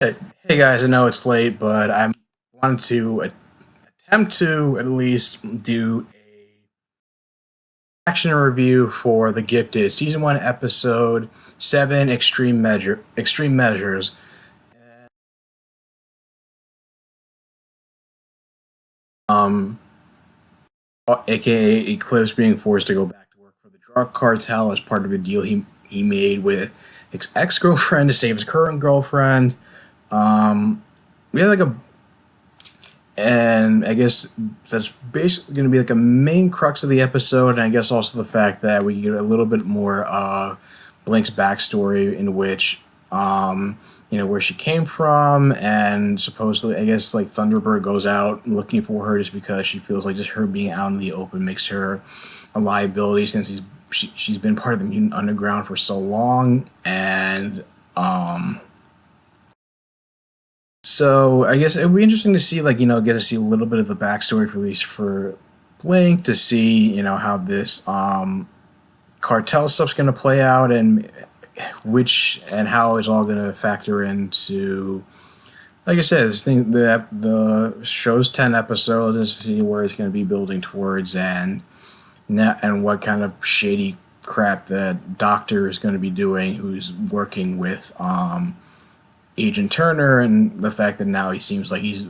Hey guys, I know it's late, but I wanted to attempt to at least do a action review for The Gifted, season one, episode seven, extreme measures. Um, aka Eclipse being forced to go back to work for the drug cartel as part of a deal he made with his ex girlfriend to save his current girlfriend. Um, we had like a and I guess that's basically going to be like a main crux of the episode, and I guess also the fact that we get a little bit more Blink's backstory, in which where she came from, and supposedly I guess like Thunderbird goes out looking for her just because she feels like just her being out in the open makes her a liability since she's been part of the mutant underground for so long, and so I guess it'd be interesting to see, like, get to see a little bit of the backstory for at least for Blink, to see, how this cartel stuff's going to play out, and how it's all going to factor into. Like I said, this thing, the show's 10 episodes, and see where it's going to be building towards, and what kind of shady crap that Doctor is going to be doing, who's working with Agent Turner, and the fact that now he seems like he's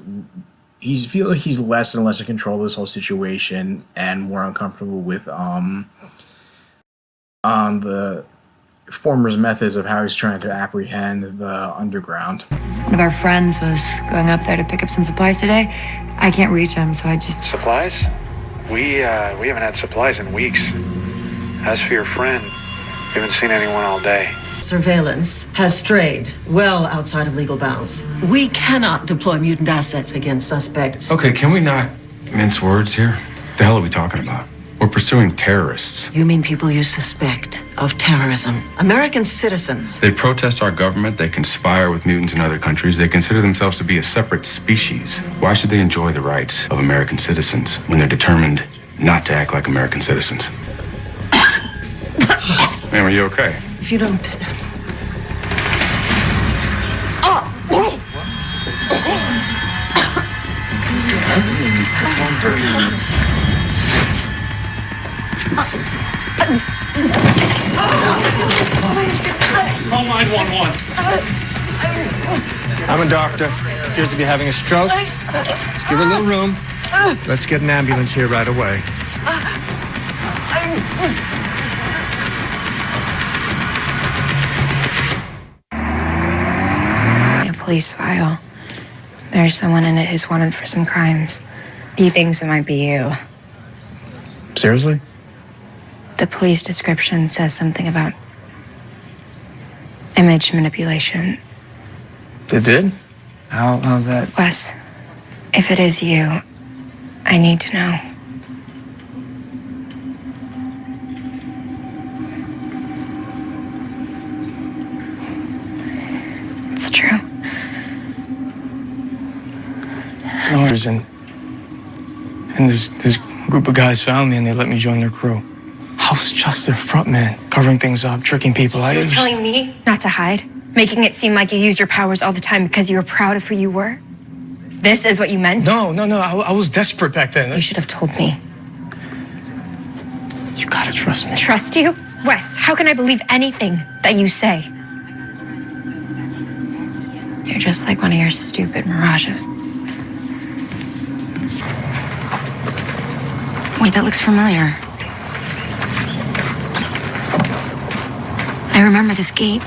feel like he's less and less in control of this whole situation, and more uncomfortable with the former's methods of how he's trying to apprehend the underground. One of our friends was going up there to pick up some supplies today. I can't reach him, so I just... Supplies? We haven't had supplies in weeks. As for your friend, we haven't seen anyone all day. Surveillance has strayed well outside of legal bounds. We cannot deploy mutant assets against suspects. Okay, can we not mince words here? What the hell are we talking about? We're pursuing terrorists. You mean people you suspect of terrorism? American citizens. They protest our government, they conspire with mutants in other countries, they consider themselves to be a separate species. Why should they enjoy the rights of American citizens when they're determined not to act like American citizens? Ma'am, are you okay? If you don't... Call 911. I'm a doctor. Appears to be having a stroke. Let's give her a little room. Let's get an ambulance here right away. A police file. There's someone in it who's wanted for some crimes. He thinks it might be you. Seriously? The police description says something about image manipulation. It did? How's that? Wes, if it is you, I need to know. It's true. And this group of guys found me and they let me join their crew. I was just their front man, covering things up, tricking people. You're telling me not to hide? Making it seem like you used your powers all the time because you were proud of who you were? This is what you meant? No. I was desperate back then. You should have told me. You gotta trust me. Trust you? Wes, how can I believe anything that you say? You're just like one of your stupid mirages. Wait, that looks familiar. I remember this gate.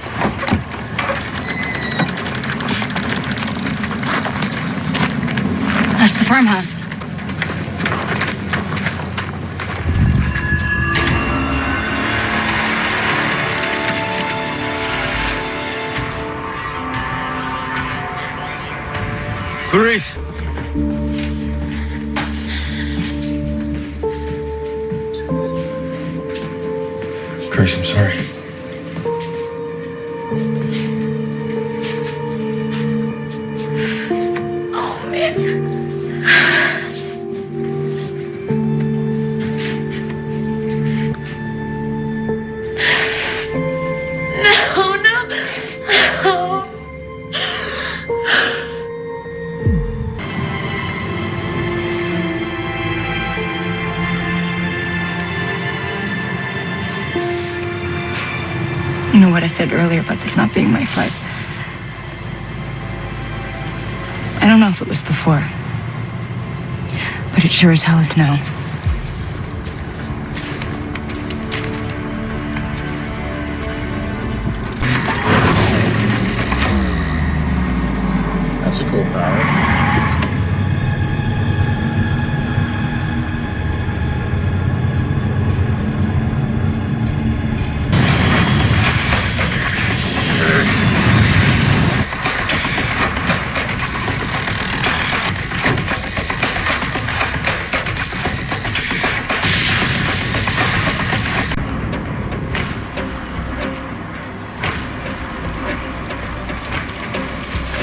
That's the farmhouse. Clarice! Grace, I'm sorry. Oh, man. No. what I said earlier about this not being my fight. I don't know if it was before, but it sure as hell is now. That's a cool power.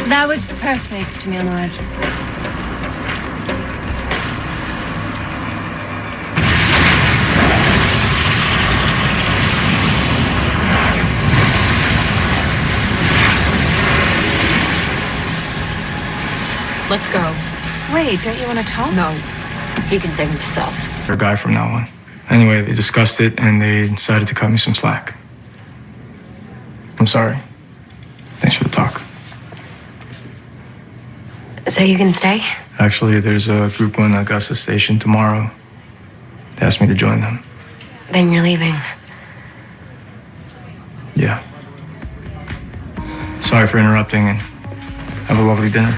That was perfect, Milord. Let's go. Wait, don't you want to talk? No, he can save himself. They're a guy from now on. Anyway, they discussed it and they decided to cut me some slack. I'm sorry. Thanks for the talk. So you can stay? Actually, there's a group on Augusta Station tomorrow. They asked me to join them. Then you're leaving. Yeah. Sorry for interrupting and have a lovely dinner.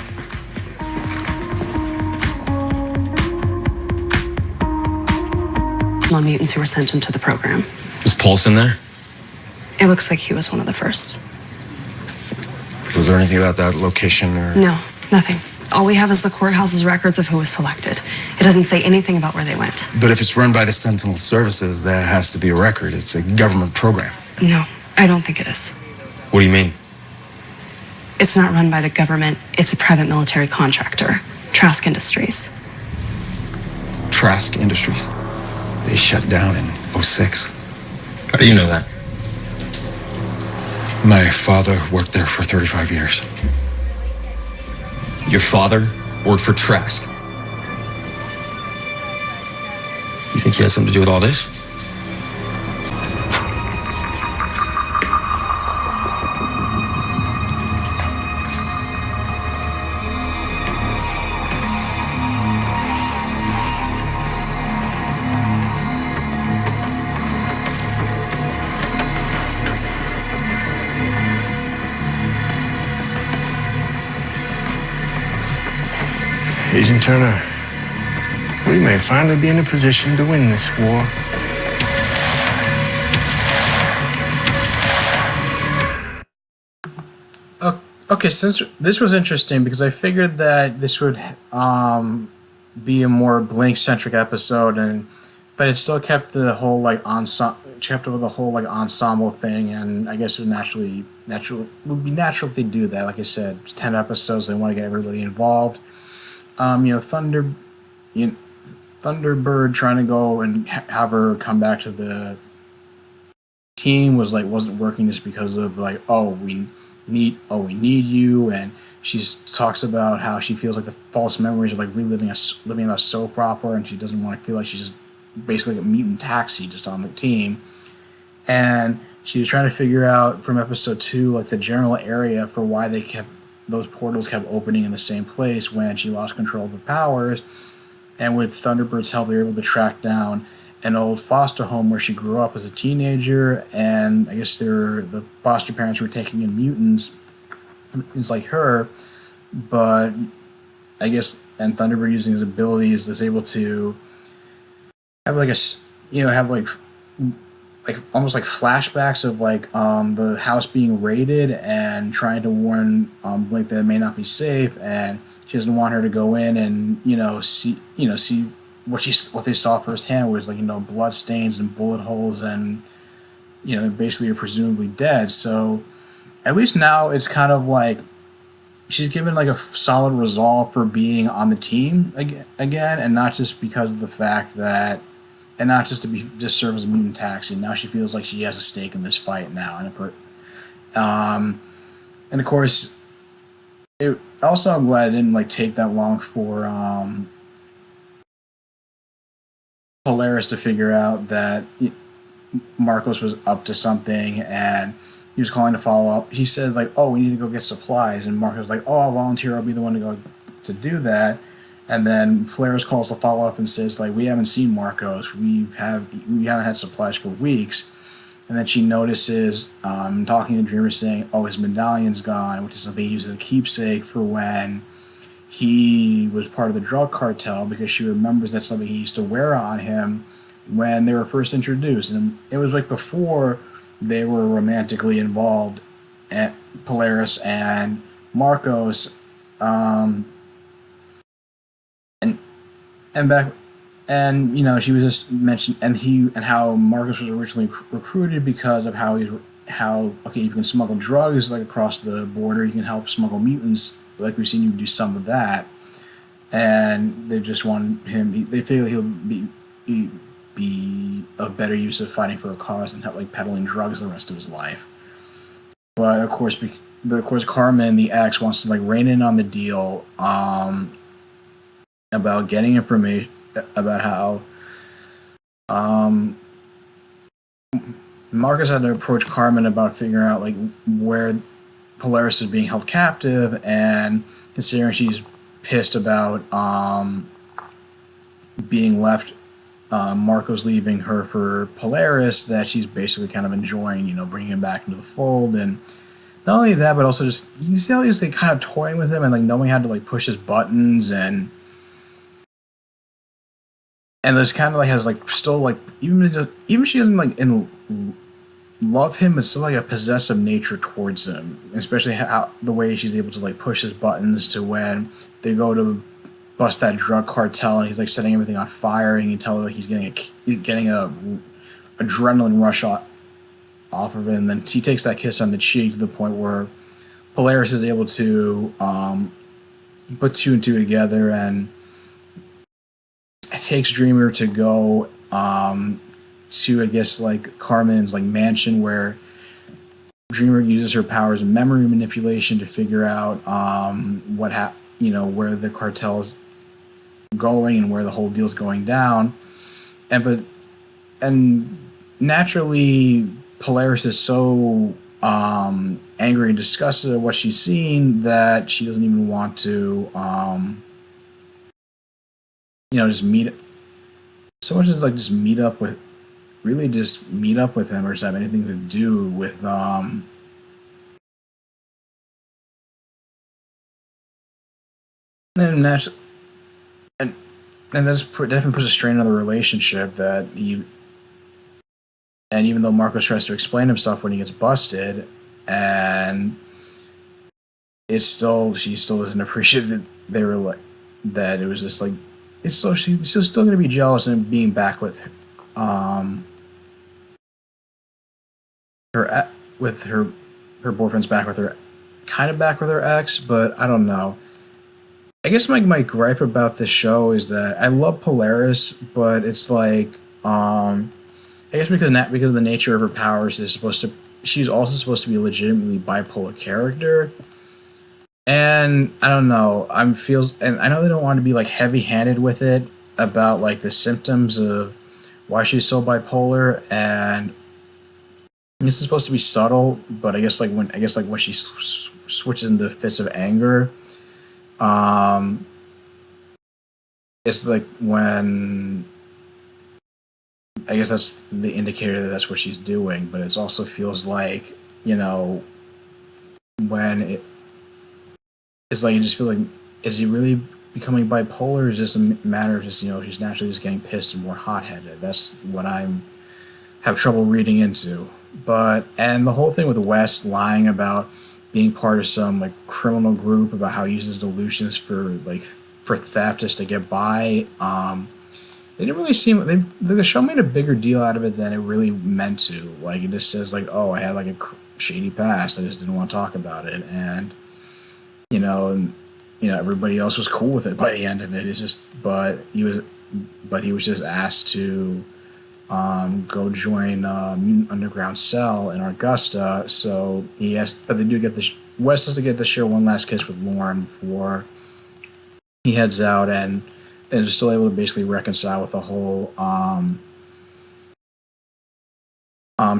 Mutants who were sent into the program. Was Paulson there? It looks like he was one of the first. Was there anything about that location or? No, nothing. All we have is the courthouse's records of who was selected. It doesn't say anything about where they went. But if it's run by the Sentinel Services, that has to be a record. It's a government program. No, I don't think it is. What do you mean? It's not run by the government. It's a private military contractor, Trask Industries. Trask Industries. They shut down in '06. How do you know that? My father worked there for 35 years. Your father worked for Trask. You think he has something to do with all this? Agent Turner, we may finally be in a position to win this war. Okay, since this was interesting because I figured that this would be a more Blink-centric episode, but it still kept the whole like ensemble thing, and I guess it would be natural if they do that. Like I said, it's 10 episodes. They want to get everybody involved. Thunderbird trying to go and have her come back to the team wasn't working just because of we need you, and she talks about how she feels like the false memories are like living a soap opera, and she doesn't want to feel like she's just basically a mutant taxi just on the team. And she was trying to figure out from episode 2 like the general area for why those portals kept opening in the same place when she lost control of her powers. And with Thunderbird's help, they were able to track down an old foster home where she grew up as a teenager, and I guess the foster parents were taking in mutants like her, but I guess, and Thunderbird using his abilities is able to have almost like flashbacks of the house being raided and trying to warn Blink that it may not be safe, and she doesn't want her to go in and see what they saw firsthand was blood stains and bullet holes, and basically are presumably dead. So at least now it's kind of like she's given a solid resolve for being on the team again, and not just because of the fact that. And not just to just serve as a mutant taxi. Now she feels like she has a stake in this fight now, and of course, I'm glad it didn't take that long for Polaris to figure out that Marcos was up to something, and he was calling to follow up. He said like, "Oh, we need to go get supplies," and Marcos was like, "Oh, I'll volunteer. I'll be the one to go to do that." And then Polaris calls to follow up and says like, "We haven't seen Marcos. We haven't had supplies for weeks." And then she notices talking to Dreamer saying, "Oh, his medallion's gone," which is something he used as a keepsake for when he was part of the drug cartel, because she remembers that's something he used to wear on him when they were first introduced. And it was like before they were romantically involved, at Polaris and Marcos, and back, and you know, she was just mentioned, and how Marcos was originally recruited because of how okay, you can smuggle drugs like across the border, you can help smuggle mutants, like we've seen you do some of that, and they just want him. They feel he'll be a better use of fighting for a cause than like peddling drugs the rest of his life. But of course, Carmen, the ex, wants to like rein in on the deal about getting information about how Marcus had to approach Carmen about figuring out like where Polaris is being held captive, and considering she's pissed about being left. Marco's leaving her for Polaris, that she's basically kind of enjoying, you know, bringing him back into the fold. And not only that, but also just, you see how he's like kind of toying with him and like knowing how to like push his buttons, and there's kind of like has like still like even she doesn't like love him, but still like a possessive nature towards him, especially how the way she's able to like push his buttons to when they go to bust that drug cartel and he's like setting everything on fire, and you can tell like he's getting a adrenaline rush off of it, and then he takes that kiss on the cheek to the point where Polaris is able to put two and two together, and it takes Dreamer to go to, I guess, like Carmen's like mansion, where Dreamer uses her powers of memory manipulation to figure out where the cartel is going and where the whole deal's going down. And naturally Polaris is so angry and disgusted at what she's seen that she doesn't even want to just meet so much as like just meet up with him or just have anything to do with and that's definitely puts a strain on the relationship and even though Marcos tries to explain himself when he gets busted, and she still doesn't appreciate that they were like that. It was just like she's still gonna be jealous and being back with her boyfriend's back with her, kind of back with her ex, but I don't know. I guess my gripe about this show is that I love Polaris, but it's like I guess because of the nature of her powers, she's also supposed to be a legitimately bipolar character, and I don't know. And I know they don't want to be like heavy-handed with it about like the symptoms of why she's so bipolar, and this is supposed to be subtle, but I guess when she switches into fits of anger. It's like when I guess that's the indicator that that's what she's doing, but it also feels like, when it's like you just feel like, is he really becoming bipolar, or is this a matter of just, she's naturally just getting pissed and more hot-headed? That's what have trouble reading into. And the whole thing with West lying about being part of some like criminal group, about how he uses delusions for theft just to get by. It didn't really seem the show made a bigger deal out of it than it really meant to. Like, it just says like, oh, I had like a shady past, I just didn't want to talk about it, and everybody else was cool with it by the end of it. It's just, but he was just asked to go join Mutant Underground Cell in Augusta. So but they do get West has to get to share one last kiss with Lauren before he heads out, and is still able to basically reconcile with the whole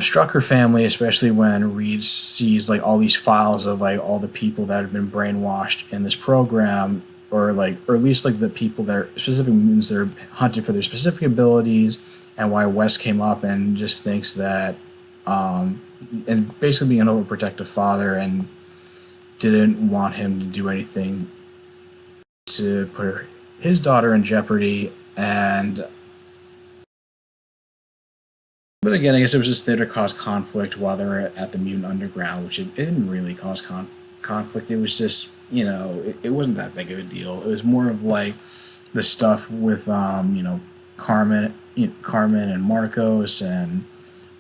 struck her family, especially when Reed sees like all these files of like all the people that have been brainwashed in this program, or at least like the people that are specific mutants that are hunted for their specific abilities, and why Wes came up and just thinks that, and basically being an overprotective father and didn't want him to do anything to put his daughter in jeopardy. And but again, I guess it was just there to cause conflict while they were at the Mutant Underground, which it didn't really cause conflict. It was just, it wasn't that big of a deal. It was more of like the stuff with, Carmen and Marcos and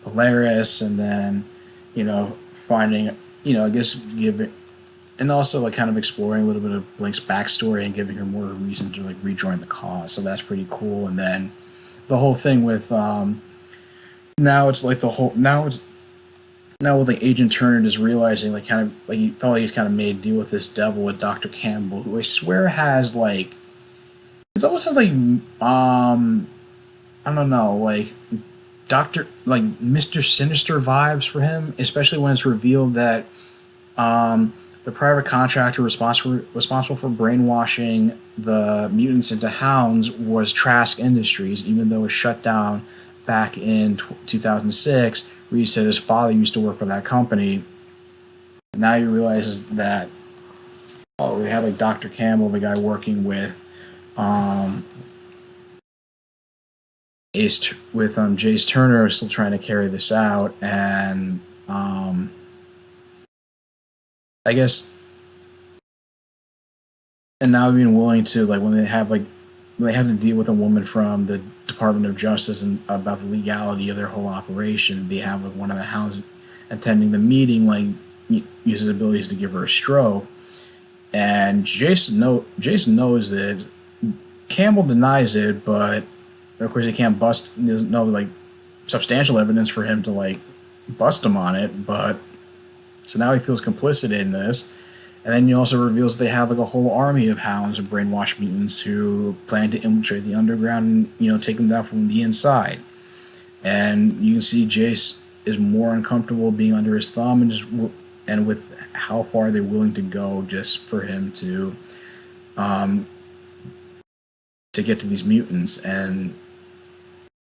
Polaris, and then, finding, I guess giving, and also like kind of exploring a little bit of Blink's backstory and giving her more reason to like rejoin the cause. So that's pretty cool. And then the whole thing with, now with like Agent Turner just realizing like kind of like he felt like he's kind of made a deal with this devil with Dr. Campbell, who I swear has like, it almost has like I don't know, like Mr. Sinister vibes for him, especially when it's revealed that the private contractor responsible for brainwashing the mutants into hounds was Trask Industries, even though it was shut down back in 2006. Reed said his father used to work for that company. Now he realizes that, we have like Dr. Campbell, the guy working with Jace Turner, is still trying to carry this out, and I guess, and now being willing to like when they have to deal with a woman from the Department of Justice and about the legality of their whole operation, they have like one of the hounds attending the meeting like uses abilities to give her a stroke, and Jason knows that Campbell denies it, but of course he can't there's no like substantial evidence for him to like bust him on it, but so now he feels complicit in this. And then he also reveals they have like a whole army of hounds and brainwashed mutants who plan to infiltrate the underground and, take them down from the inside. And you can see Jace is more uncomfortable being under his thumb and with how far they're willing to go just for him to get to these mutants. And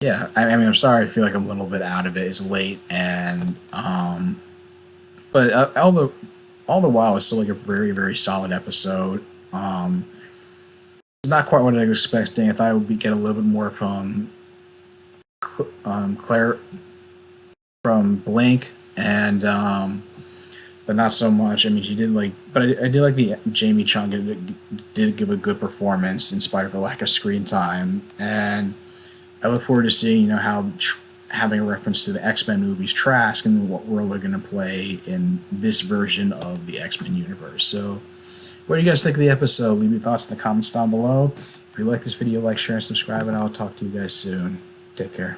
yeah, I mean, I'm sorry, I feel like I'm a little bit out of it. It's late, and but all the while, it's still like a very, very solid episode. It's not quite what I was expecting. I thought it would get a little bit more from Claire, from Blink, and but not so much. I mean, she did but I did like the Jamie Chung did give a good performance in spite of her lack of screen time, and I look forward to seeing how having a reference to the X-Men movies Trask and what role they're going to play in this version of the X-Men universe. So what do you guys think of the episode? Leave your thoughts in the comments down below. If you like this video, like, share, and subscribe, and I'll talk to you guys soon. Take care.